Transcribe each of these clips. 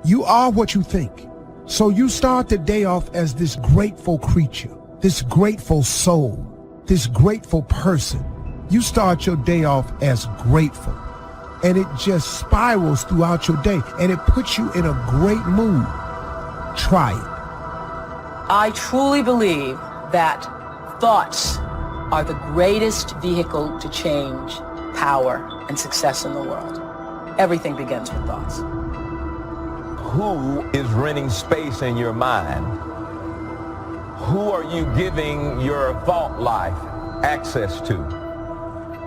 You are what you think. So you start the day off as this grateful creature, this grateful soul, this grateful person. You start your day off as grateful, and it just spirals throughout your day, and it puts you in a great mood. Try it. I truly believe that thoughts are the greatest vehicle to change, power, and success in the world. Everything begins with thoughts. Who is renting space in your mind? Who are you giving your thought life access to?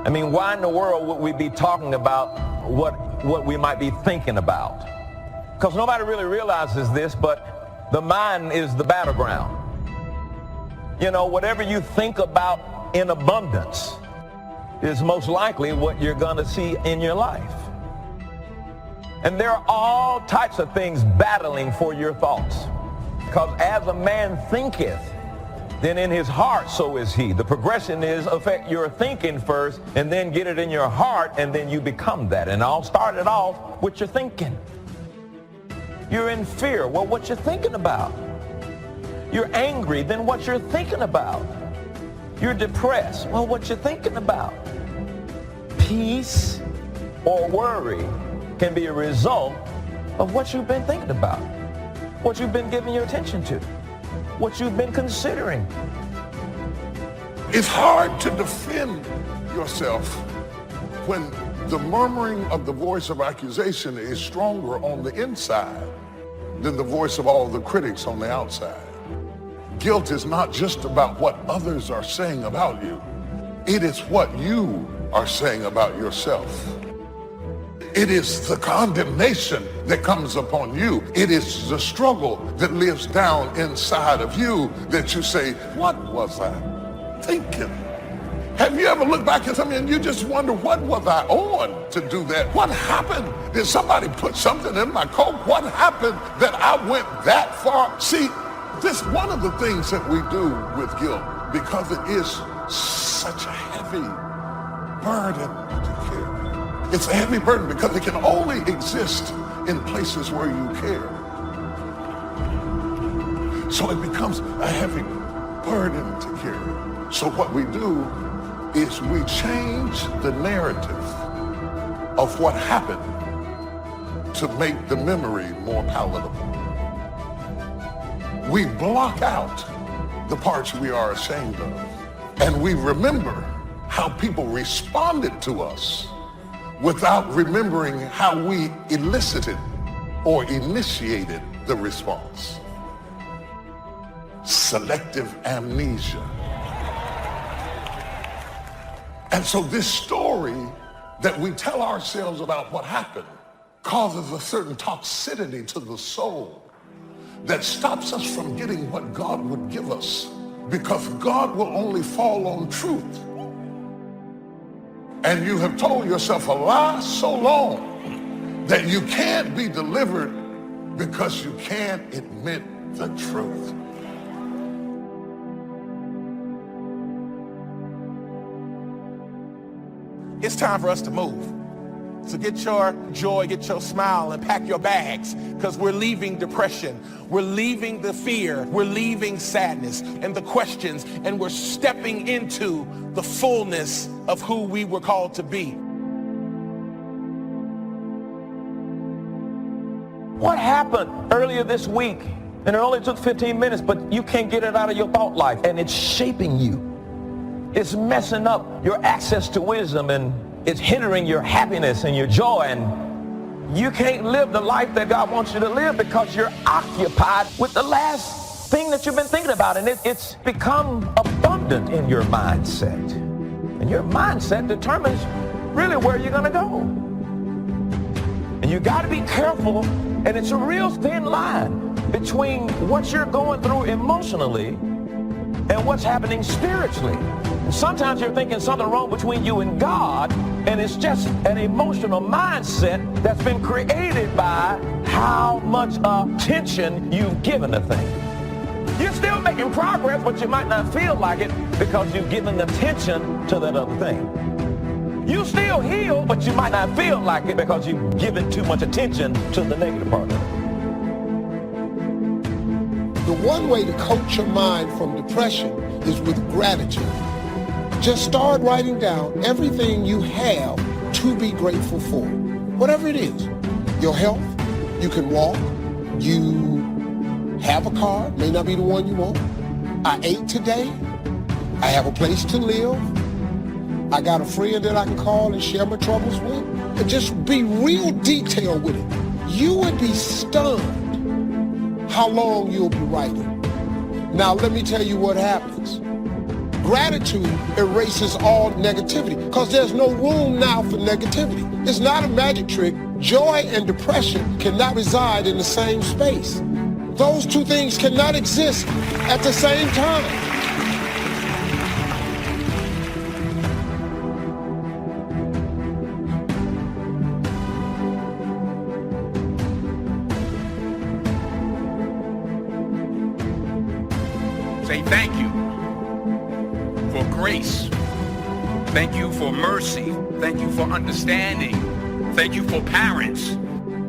I mean, why in the world would we be talking about what we might be thinking about? Because nobody really realizes this, but the mind is the battleground. You know, whatever you think about in abundance is most likely what you're going to see in your life. And there are all types of things battling for your thoughts. Because as a man thinketh, then in his heart so is he. The progression is affect your thinking first, and then get it in your heart, and then you become that. And I'll start it off with your thinking. You're in fear. Well, what you're thinking about. You're angry, then what you're thinking about. You're depressed. Well, what you're thinking about. Peace or worry can be a result of what you've been thinking about, what you've been giving your attention to, what you've been considering. It's hard to defend yourself when the murmuring of the voice of accusation is stronger on the inside than the voice of all the critics on the outside. Guilt is not just about what others are saying about you. It is what you are saying about yourself. It is the condemnation that comes upon you. It is the struggle that lives down inside of you that you say, what was I thinking? Have you ever looked back at something and you just wonder, what was I on to do that? What happened? Did somebody put something in my coat? What happened that I went that far? See, this is one of the things that we do with guilt, because it is such a heavy burden to carry. It's a heavy burden because it can only exist in places where you care. So it becomes a heavy burden to carry. So what we do is we change the narrative of what happened to make the memory more palatable. We block out the parts we are ashamed of, and we remember how people responded to us without remembering how we elicited or initiated the response. Selective amnesia. And so this story that we tell ourselves about what happened causes a certain toxicity to the soul that stops us from getting what God would give us, because God will only fall on truth. And you have told yourself a lie so long that you can't be delivered because you can't admit the truth. It's time for us to move. So get your joy, get your smile, and pack your bags, because we're leaving depression. We're leaving the fear. We're leaving sadness and the questions, and we're stepping into the fullness of who we were called to be. What happened earlier this week? And it only took 15 minutes, but you can't get it out of your thought life, and it's shaping you. It's messing up your access to wisdom, and it's hindering your happiness and your joy, and you can't live the life that God wants you to live because you're occupied with the last thing that you've been thinking about, and it's become abundant in your mindset. And your mindset determines really where you're going to go. And you got to be careful, and it's a real thin line between what you're going through emotionally and what's happening spiritually. And sometimes you're thinking something wrong between you and God, and it's just an emotional mindset that's been created by how much attention you've given a thing. You're still making progress, but you might not feel like it because you've given attention to that other thing. You still heal, but you might not feel like it because you've given too much attention to the negative part of it. The one way to coach your mind from depression is with gratitude. Just start writing down everything you have to be grateful for. Whatever it is. Your health, you can walk, you have a car, may not be the one you want. I ate today, I have a place to live, I got a friend that I can call and share my troubles with. And just be real detailed with it. You would be stunned how long you'll be writing. Now let me tell you what happens. Gratitude erases all negativity because there's no room now for negativity. It's not a magic trick. Joy and depression cannot reside in the same space. Those two things cannot exist at the same time. Say thank you for grace. Thank you for mercy. Thank you for understanding. Thank you for parents.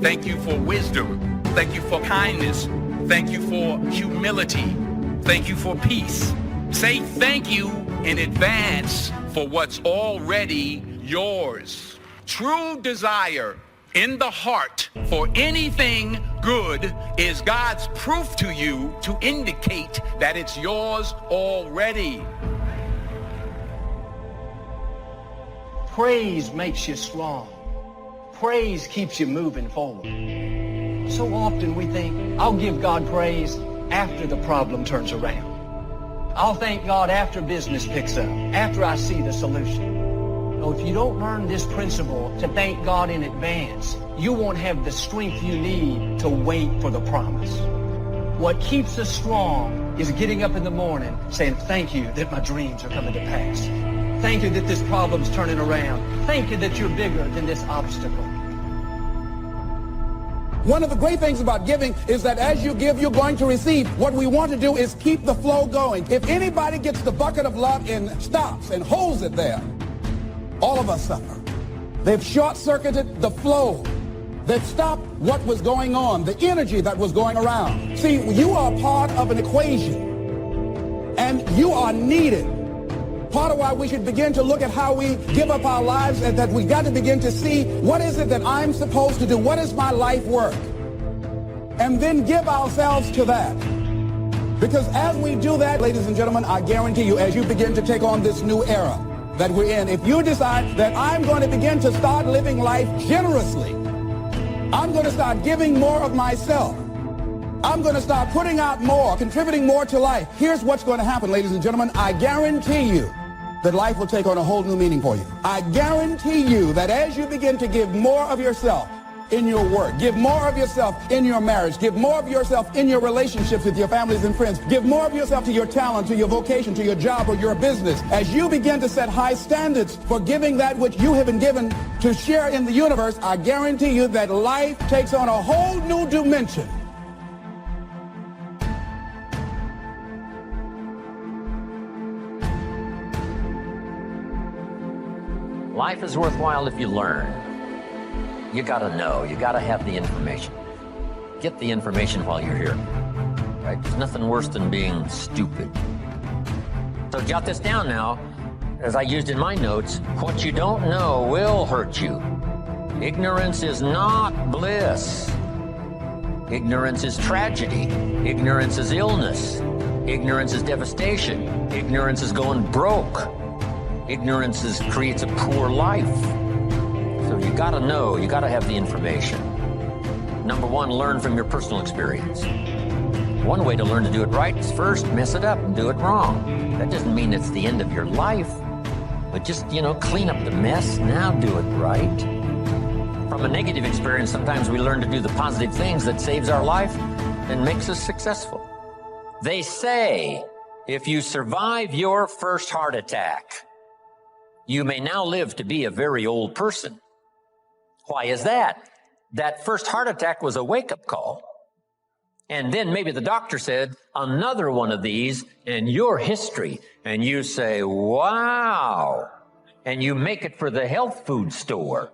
Thank you for wisdom. Thank you for kindness. Thank you for humility. Thank you for peace. Say thank you in advance for what's already yours. True desire in the heart for anything good is God's proof to you to indicate that it's yours already. Praise makes you strong. Praise keeps you moving forward. So often we think, I'll give God praise after the problem turns around. I'll thank God after business picks up, after I see the solution. No, if you don't learn this principle to thank God in advance, you won't have the strength you need to wait for the promise. What keeps us strong is getting up in the morning saying, thank you that my dreams are coming to pass. Thank you that this problem's turning around. Thank you that you're bigger than this obstacle. One of the great things about giving is that as you give, you're going to receive. What we want to do is keep the flow going. If anybody gets the bucket of love and stops and holds it there, all of us suffer. They've short-circuited the flow. They've stopped what was going on, the energy that was going around. See, you are part of an equation, and you are needed. Part of why we should begin to look at how we give up our lives, and that we got to begin to see what is it that I'm supposed to do? What is my life worth? And then give ourselves to that. Because as we do that, ladies and gentlemen, I guarantee you, as you begin to take on this new era that we're in, if you decide that I'm going to begin to start living life generously, I'm going to start giving more of myself, I'm going to start putting out more, contributing more to life, here's what's going to happen, ladies and gentlemen. I guarantee you that life will take on a whole new meaning for you. I guarantee you that as you begin to give more of yourself in your work, give more of yourself in your marriage, give more of yourself in your relationships with your families and friends, give more of yourself to your talent, to your vocation, to your job or your business, as you begin to set high standards for giving that which you have been given to share in the universe, I guarantee you that life takes on a whole new dimension. Life is worthwhile if you learn. You gotta know, you gotta have the information. Get the information while you're here, right? There's nothing worse than being stupid. So jot this down now, as I used in my notes, what you don't know will hurt you. Ignorance is not bliss. Ignorance is tragedy. Ignorance is illness. Ignorance is devastation. Ignorance is going broke. Ignorance creates a poor life. So you gotta know, you gotta have the information. Number one, learn from your personal experience. One way to learn to do it right is first mess it up and do it wrong. That doesn't mean it's the end of your life, but just, clean up the mess, now do it right. From a negative experience, sometimes we learn to do the positive things that saves our life and makes us successful. They say, if you survive your first heart attack, you may now live to be a very old person. Why is that? That first heart attack was a wake-up call. And then maybe the doctor said, another one of these and your history. And you say, wow. And you make it for the health food store.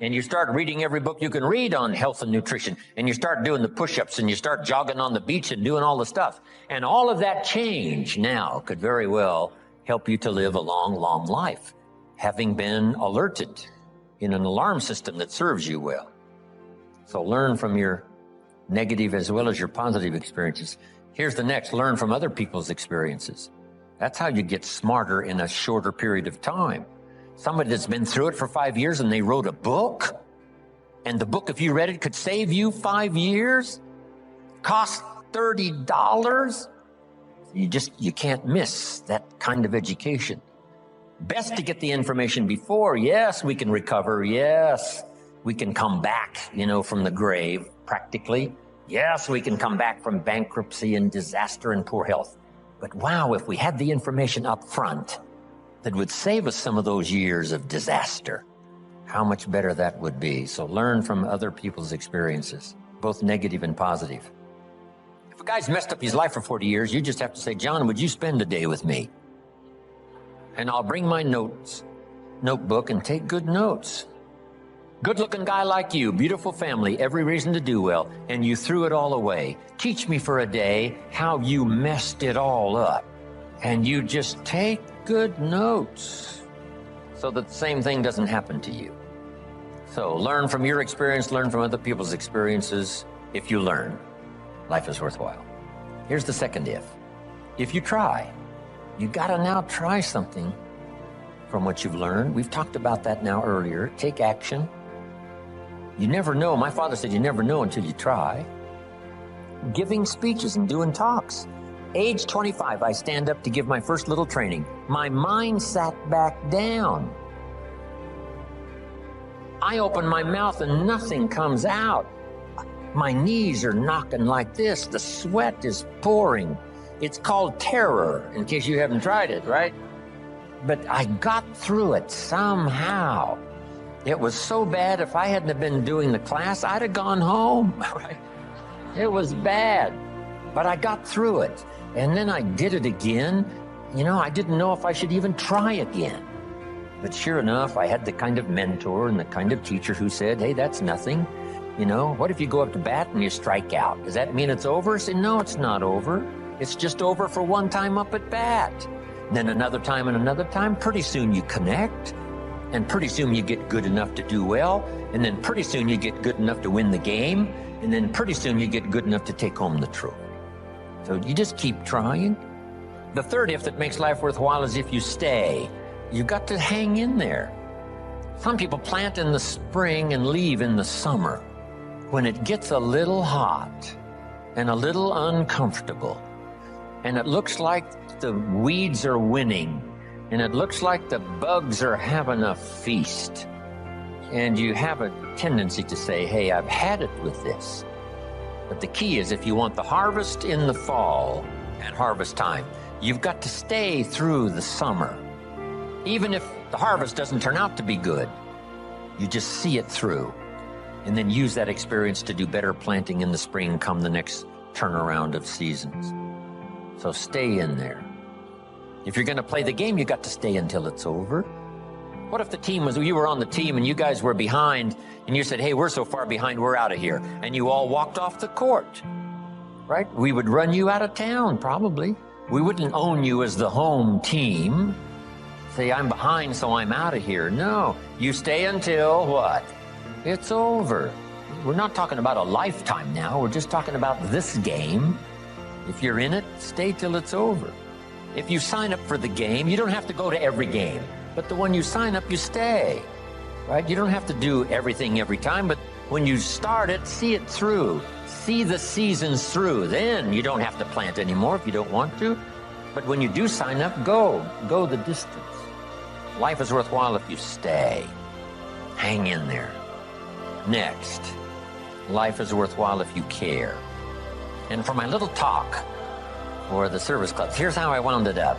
And you start reading every book you can read on health and nutrition, and you start doing the push-ups, and you start jogging on the beach and doing all the stuff. And all of that change now could very well help you to live a long, long life, having been alerted in an alarm system that serves you well. So learn from your negative as well as your positive experiences. Here's the next: learn from other people's experiences. That's how you get smarter in a shorter period of time. Somebody that's been through it for 5 years and they wrote a book, and the book, if you read it, could save you 5 years, cost $30. You can't miss that kind of education. Best to get the information before. Yes, we can recover. Yes, we can come back, from the grave, practically. Yes, we can come back from bankruptcy and disaster and poor health. But wow, if we had the information up front that would save us some of those years of disaster, how much better that would be. So learn from other people's experiences, both negative and positive. If a guy's messed up his life for 40 years, you just have to say, John, would you spend a day with me? And I'll bring my notebook and take good notes. Good-looking guy like you, beautiful family, every reason to do well, and you threw it all away. Teach me for a day how you messed it all up. And you just take good notes so that the same thing doesn't happen to you. So learn from your experience, learn from other people's experiences. If you learn, life is worthwhile. Here's the second if. If you try, you gotta now try something from what you've learned. We've talked about that now earlier. Take action. You never know. My father said you never know until you try. Giving speeches and doing talks. Age 25, I stand up to give my first little training. My mind sat back down. I open my mouth and nothing comes out. My knees are knocking like this. The sweat is pouring. It's called terror, in case you haven't tried it, right? But I got through it somehow. It was so bad, if I hadn't have been doing the class, I'd have gone home, right? It was bad, but I got through it. And then I did it again. I didn't know if I should even try again. But sure enough, I had the kind of mentor and the kind of teacher who said, hey, that's nothing. What if you go up to bat and you strike out? Does that mean it's over? I said, no, it's not over. It's just over for one time up at bat. Then another time and another time. Pretty soon you connect. And pretty soon you get good enough to do well. And then pretty soon you get good enough to win the game. And then pretty soon you get good enough to take home the trophy. So you just keep trying. The third if that makes life worthwhile is if you stay. You've got to hang in there. Some people plant in the spring and leave in the summer. When it gets a little hot and a little uncomfortable, and it looks like the weeds are winning, and it looks like the bugs are having a feast, and you have a tendency to say, hey, I've had it with this. But the key is, if you want the harvest in the fall at harvest time, you've got to stay through the summer. Even if the harvest doesn't turn out to be good, you just see it through, and then use that experience to do better planting in the spring come the next turnaround of seasons. So stay in there. If you're going to play the game, you got to stay until it's over. What if you were on the team and you guys were behind and you said, hey, we're so far behind, we're out of here. And you all walked off the court, right? We would run you out of town, probably. We wouldn't own you as the home team. Say, I'm behind, so I'm out of here. No, you stay until what? It's over. We're not talking about a lifetime now. We're just talking about this game. If you're in it, stay till it's over. If you sign up for the game, you don't have to go to every game. But the one you sign up, you stay, right? You don't have to do everything every time, but when you start it, see it through. See the seasons through. Then you don't have to plant anymore if you don't want to. But when you do sign up, go the distance. Life is worthwhile if you stay. Hang in there. Next, life is worthwhile if you care. And for my little talk for the service clubs, here's how I wound it up.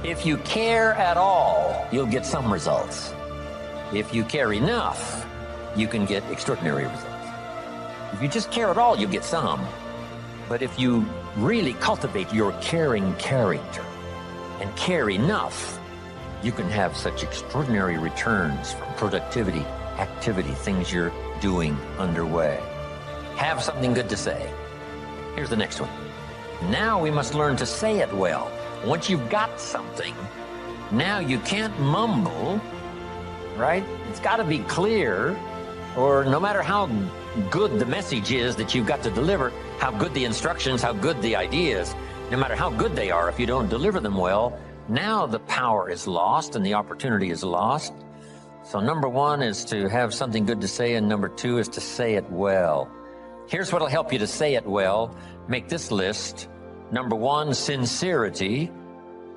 If you care at all, you'll get some results. If you care enough, you can get extraordinary results. If you just care at all, you'll get some. But if you really cultivate your caring character and care enough, you can have such extraordinary returns from productivity, activity, things you're doing underway. Have something good to say. Here's the next one. Now we must learn to say it well. Once you've got something, now you can't mumble, right? It's got to be clear, or no matter how good the message is that you've got to deliver, how good the instructions, how good the ideas, no matter how good they are, if you don't deliver them well, now the power is lost and the opportunity is lost. So number one is to have something good to say, and number two is to say it well. Here's what will help you to say it well. Make this list. Number one, sincerity.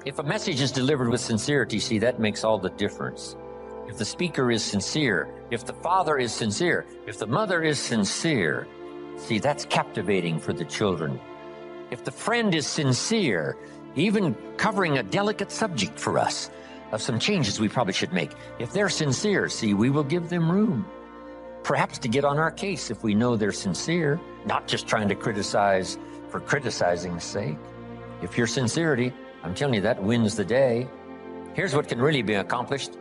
If a message is delivered with sincerity, see, that makes all the difference. If the speaker is sincere, if the father is sincere, if the mother is sincere, see, that's captivating for the children. If the friend is sincere, even covering a delicate subject for us of some changes we probably should make, if they're sincere, see, we will give them room. Perhaps to get on our case if we know they're sincere, not just trying to criticize for criticizing's sake. If your sincerity, I'm telling you, that wins the day. Here's what can really be accomplished.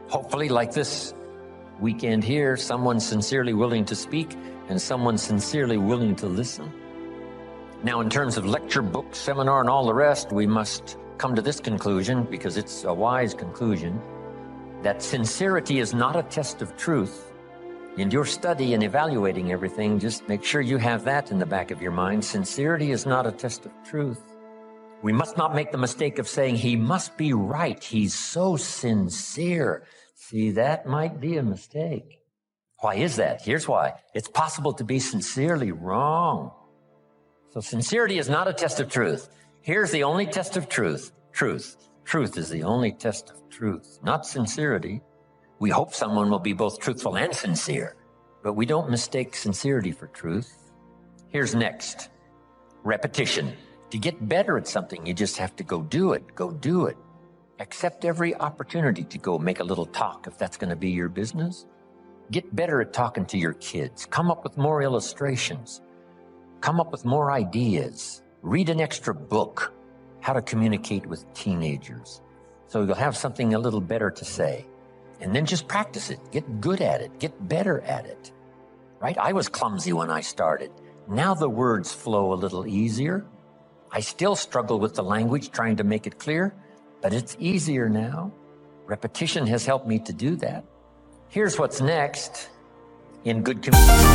Hopefully, like this weekend here, someone sincerely willing to speak and someone sincerely willing to listen. Now, in terms of lecture, book, seminar, and all the rest, we must come to this conclusion, because it's a wise conclusion, that sincerity is not a test of truth. In your study and evaluating everything, just make sure you have that in the back of your mind. Sincerity is not a test of truth. We must not make the mistake of saying, he must be right. He's so sincere. See, that might be a mistake. Why is that? Here's why. It's possible to be sincerely wrong. So sincerity is not a test of truth. Here's the only test of truth. Truth. Truth is the only test of truth, not sincerity. We hope someone will be both truthful and sincere, but we don't mistake sincerity for truth. Here's next. Repetition. To get better at something, you just have to go do it. Go do it. Accept every opportunity to go make a little talk if that's going to be your business. Get better at talking to your kids. Come up with more illustrations. Come up with more ideas. Read an extra book. How to communicate with teenagers. So you'll have something a little better to say. And then just practice it. Get good at it. Get better at it. Right? I was clumsy when I started. Now the words flow a little easier. I still struggle with the language, trying to make it clear, but it's easier now. Repetition has helped me to do that. Here's what's next in good communication.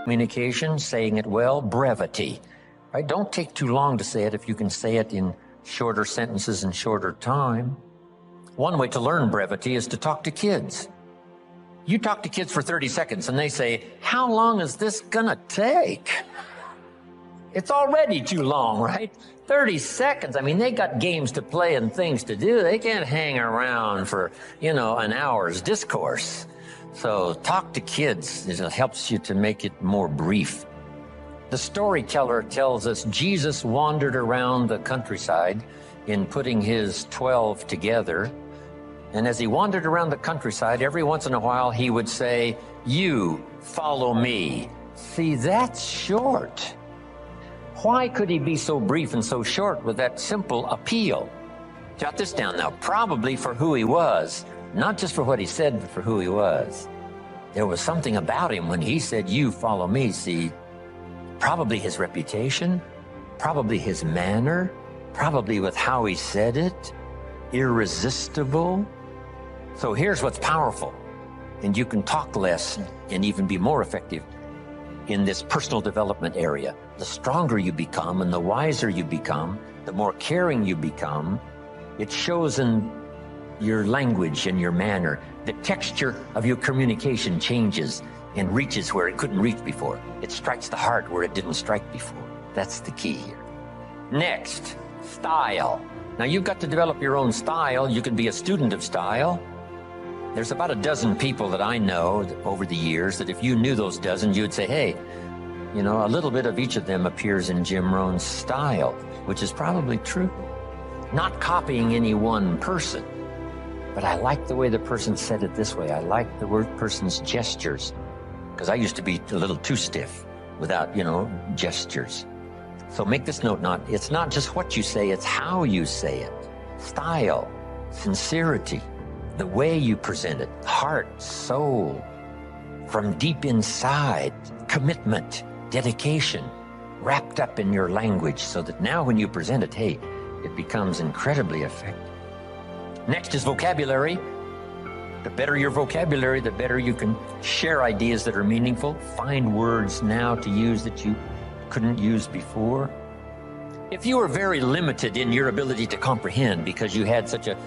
Communication, saying it well, brevity. Right? Don't take too long to say it if you can say it in shorter sentences and shorter time. One way to learn brevity is to talk to kids. You talk to kids for 30 seconds and they say, how long is this gonna take? It's already too long, right? 30 seconds. I mean, they got games to play and things to do. They can't hang around for, an hour's discourse. So talk to kids. It helps you to make it more brief. The storyteller tells us Jesus wandered around the countryside in putting his 12 together. And as he wandered around the countryside, every once in a while he would say, you follow me. See, that's short. Why could he be so brief and so short with that simple appeal? Jot this down now. Probably for who he was. Not just for what he said, but for who he was. There was something about him when he said, you follow me. See, probably his reputation, probably his manner, probably with how he said it, irresistible. So here's what's powerful. And you can talk less and even be more effective in this personal development area. The stronger you become and the wiser you become, the more caring you become, it shows in your language and your manner. The texture of your communication changes and reaches where it couldn't reach before. It strikes the heart where it didn't strike before. That's the key here. Next, style. Now you've got to develop your own style. You can be a student of style. There's about a dozen people that I know over the years that if you knew those dozen, you'd say, hey, you know, a little bit of each of them appears in Jim Rohn's style, which is probably true. Not copying any one person, but I like the way the person said it this way. I like the word person's gestures, because I used to be a little too stiff without, gestures. So make this note, it's not just what you say, it's how you say it. Style, sincerity, the way you present it, heart, soul, from deep inside, commitment, dedication, wrapped up in your language so that now when you present it, hey, it becomes incredibly effective. Next is vocabulary. The better your vocabulary, the better you can share ideas that are meaningful, find words now to use that you couldn't use before. If you were very limited in your ability to comprehend because you had such a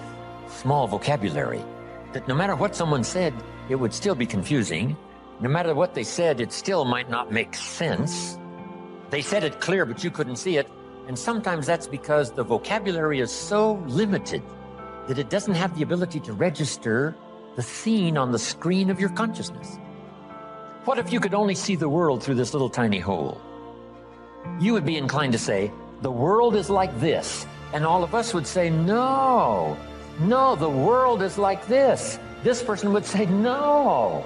small vocabulary, that no matter what someone said, it would still be confusing. No matter what they said, it still might not make sense. They said it clear, but you couldn't see it. And sometimes that's because the vocabulary is so limited that it doesn't have the ability to register the scene on the screen of your consciousness. What if you could only see the world through this little tiny hole? You would be inclined to say, the world is like this. And all of us would say, no, the world is like this. This person would say, no,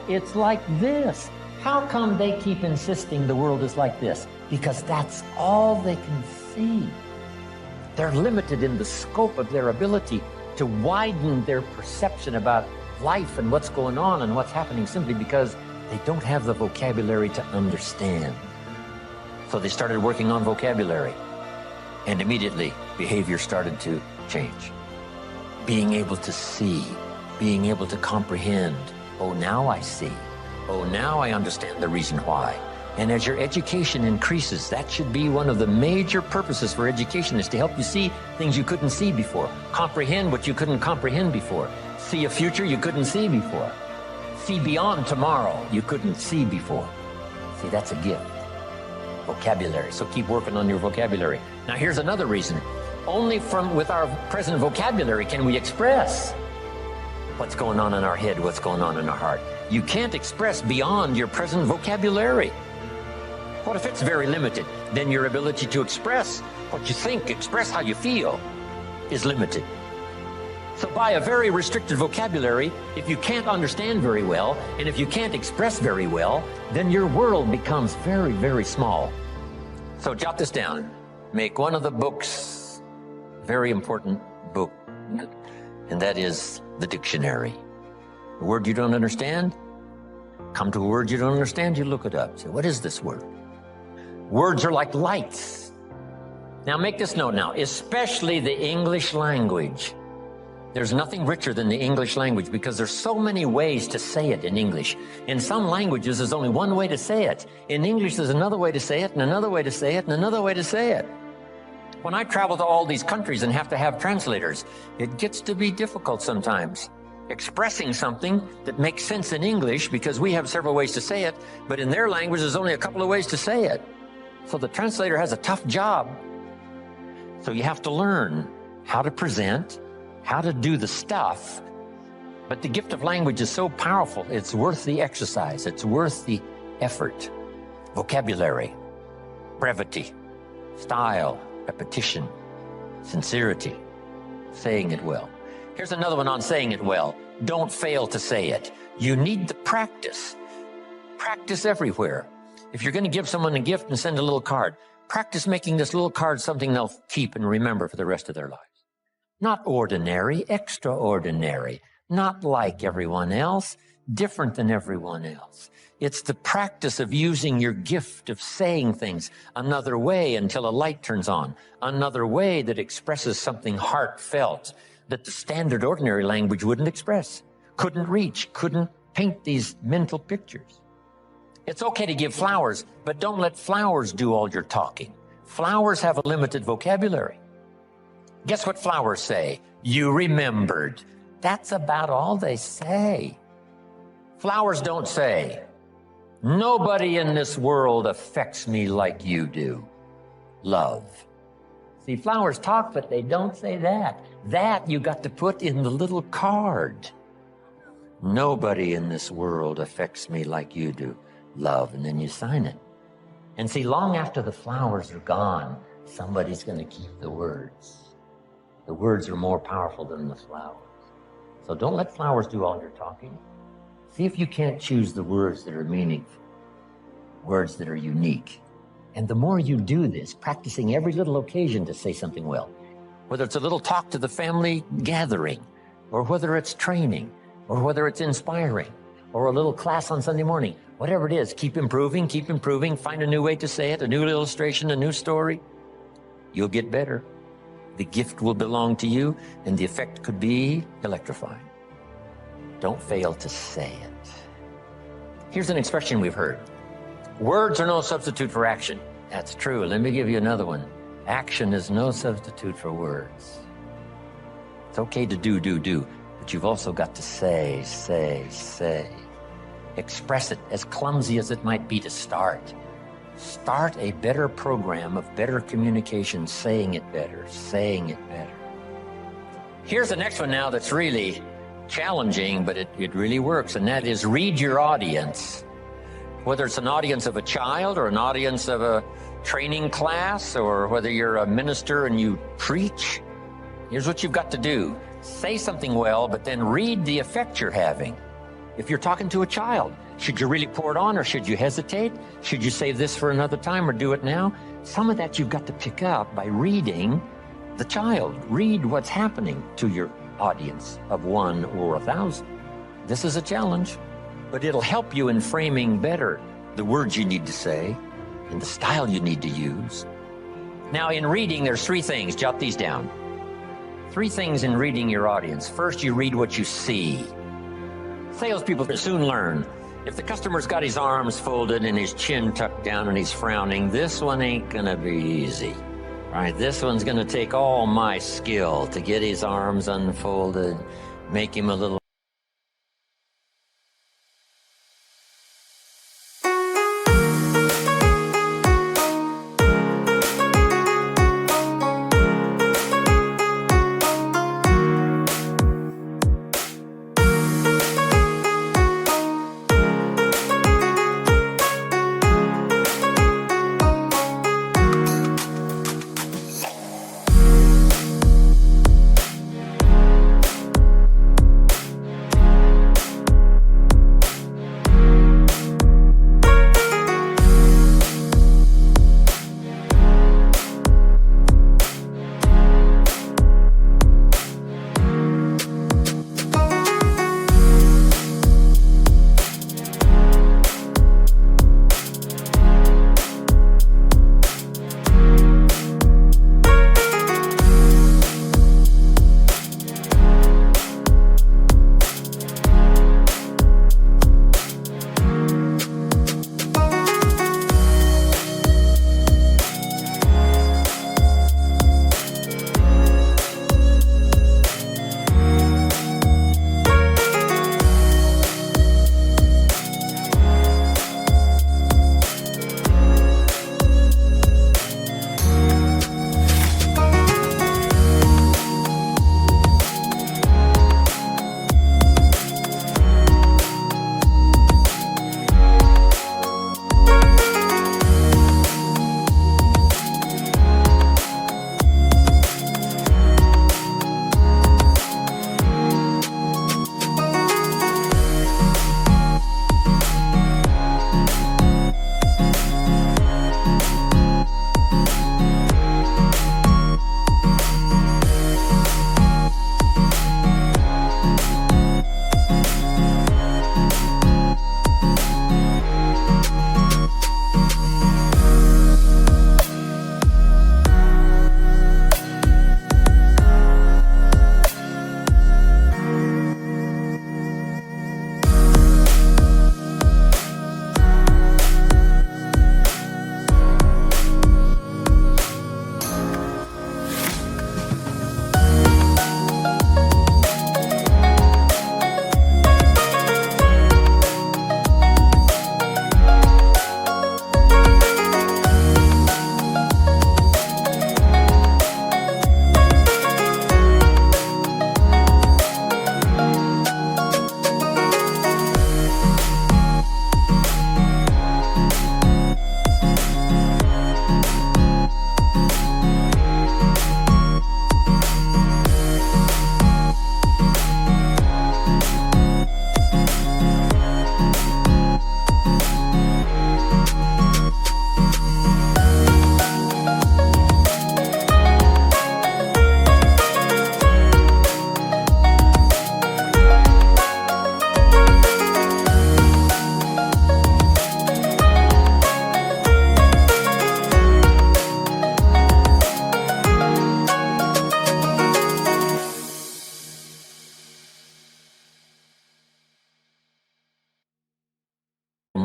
it's like this. How come they keep insisting the world is like this? Because that's all they can see. They're limited in the scope of their ability to widen their perception about life and what's going on and what's happening simply because they don't have the vocabulary to understand. So they started working on vocabulary, and immediately behavior started to change. Being able to see, being able to comprehend. Oh, now I see. Oh, now I understand the reason why. And as your education increases, that should be one of the major purposes for education, is to help you see things you couldn't see before. Comprehend what you couldn't comprehend before. See a future you couldn't see before. See beyond tomorrow you couldn't see before. See, that's a gift. Vocabulary. So keep working on your vocabulary. Now here's another reason. Only with our present vocabulary can we express what's going on in our head, what's going on in our heart. You can't express beyond your present vocabulary. What if it's very limited? Then your ability to express what you think, express how you feel, is limited. So by a very restricted vocabulary, if you can't understand very well, and if you can't express very well, then your world becomes very, very small. So jot this down. Make one of the books a very important book, and that is the dictionary. A word you don't understand, come to a word you don't understand, you look it up. Say, what is this word? Words are like lights. Now make this note now, especially the English language. There's nothing richer than the English language because there's so many ways to say it in English. In some languages, there's only one way to say it. In English, there's another way to say it, and another way to say it, and another way to say it. When I travel to all these countries and have to have translators, it gets to be difficult sometimes. Expressing something that makes sense in English because we have several ways to say it, but in their language, there's only a couple of ways to say it. So the translator has a tough job. So you have to learn how to present, how to do the stuff. But the gift of language is so powerful, it's worth the exercise. It's worth the effort. Vocabulary, brevity, style, repetition, sincerity, saying it well. Here's another one on saying it well. Don't fail to say it. You need the practice. Practice everywhere. If you're going to give someone a gift and send a little card, practice making this little card something they'll keep and remember for the rest of their lives. Not ordinary, extraordinary. Not like everyone else, different than everyone else. It's the practice of using your gift of saying things another way until a light turns on, another way that expresses something heartfelt that the standard ordinary language wouldn't express. couldn't reach, couldn't paint these mental pictures. It's okay to give flowers, but don't let flowers do all your talking. Flowers have a limited vocabulary. Guess what flowers say? You remembered. That's about all they say. Flowers don't say, nobody in this world affects me like you do. Love. See, flowers talk, but they don't say that. That you got to put in the little card. Nobody in this world affects me like you do. Love, and then you sign it. And see, long after the flowers are gone, somebody's going to keep the words. The words are more powerful than the flowers. So don't let flowers do all your talking. See if you can't choose the words that are meaningful, words that are unique. And the more you do this, practicing every little occasion to say something well, whether it's a little talk to the family gathering, or whether it's training, or whether it's inspiring, or a little class on Sunday morning, whatever it is, keep improving, find a new way to say it, a new illustration, a new story. You'll get better. The gift will belong to you, and the effect could be electrifying. Don't fail to say it. Here's an expression we've heard. Words are no substitute for action. That's true. Let me give you another one. Action is no substitute for words. It's okay to do, but you've also got to say. Express it, as clumsy as it might be to start. Start a better program of better communication, saying it better. Here's the next one now that's really challenging, but it really works, and that is read your audience. Whether it's an audience of a child or an audience of a training class, or whether you're a minister and you preach, here's what you've got to do. Say something well, but then read the effect you're having. If you're talking to a child, should you really pour it on, or should you hesitate? Should you save this for another time or do it now? Some of that you've got to pick up by reading the child. Read what's happening to your audience of 1 or 1,000. This is a challenge, but it'll help you in framing better the words you need to say and the style you need to use. Now, in reading, there's 3 things. Jot these down. 3 things in reading your audience. First, you read what you see. Salespeople soon learn. If the customer's got his arms folded and his chin tucked down and he's frowning, this one ain't gonna be easy. Right, this one's going to take all my skill to get his arms unfolded, make him a little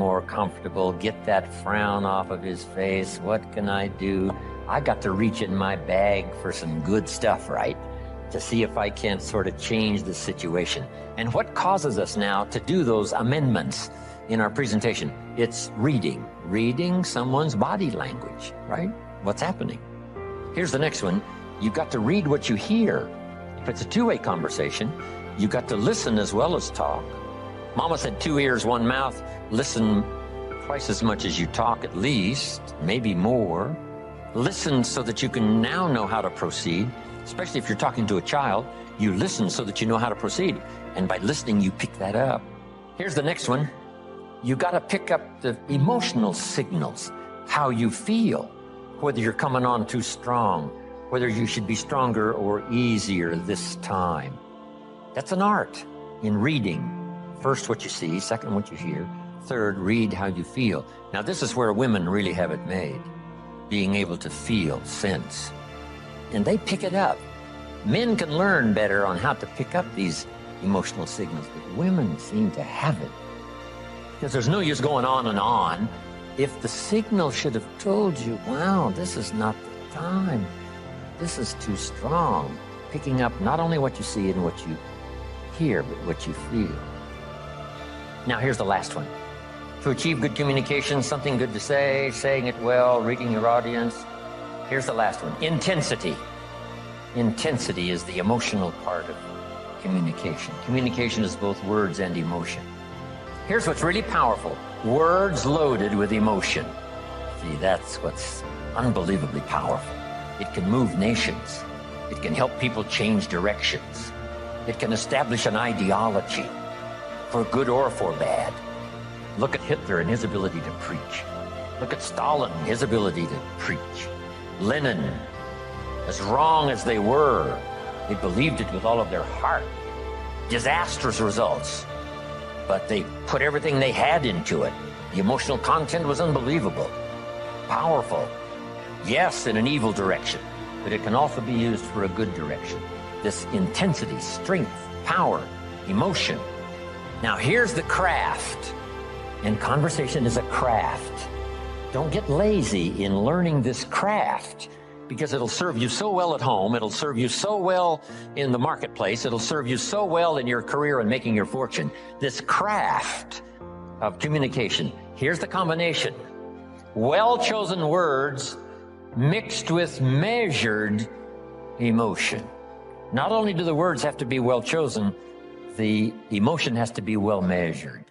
more comfortable, get that frown off of his face. What can I do? I got to reach in my bag for some good stuff, right? To see if I can't sort of change the situation. And what causes us now to do those amendments in our presentation? It's reading. Reading someone's body language, right? What's happening? Here's the next one. You've got to read what you hear. If it's a two-way conversation, you've got to listen as well as talk. Mama said 2 ears, 1 mouth. Listen twice as much as you talk at least, maybe more. Listen so that you can now know how to proceed, especially if you're talking to a child. You listen so that you know how to proceed. And by listening, you pick that up. Here's the next one. You got to pick up the emotional signals, how you feel, whether you're coming on too strong, whether you should be stronger or easier this time. That's an art in reading. First, what you see. Second, what you hear. Third, read how you feel. Now, this is where women really have it made, being able to feel, sense. And they pick it up. Men can learn better on how to pick up these emotional signals, but women seem to have it. Because there's no use going on and on if the signal should have told you, wow, this is not the time. This is too strong. Picking up not only what you see and what you hear, but what you feel. Now, here's the last one. To achieve good communication, something good to say, saying it well, reading your audience. Here's the last one. Intensity. Intensity is the emotional part of communication. Communication is both words and emotion. Here's what's really powerful. Words loaded with emotion. See, that's what's unbelievably powerful. It can move nations. It can help people change directions. It can establish an ideology, for good or for bad. Look at Hitler and his ability to preach. Look at Stalin and his ability to preach. Lenin, as wrong as they were, they believed it with all of their heart. Disastrous results, but they put everything they had into it. The emotional content was unbelievable, powerful. Yes, in an evil direction, but it can also be used for a good direction. This intensity, strength, power, emotion. Now here's the craft, and conversation is a craft. Don't get lazy in learning this craft, because it'll serve you so well at home, it'll serve you so well in the marketplace, it'll serve you so well in your career and making your fortune. This craft of communication. Here's the combination. Well-chosen words mixed with measured emotion. Not only do the words have to be well chosen, the emotion has to be well measured.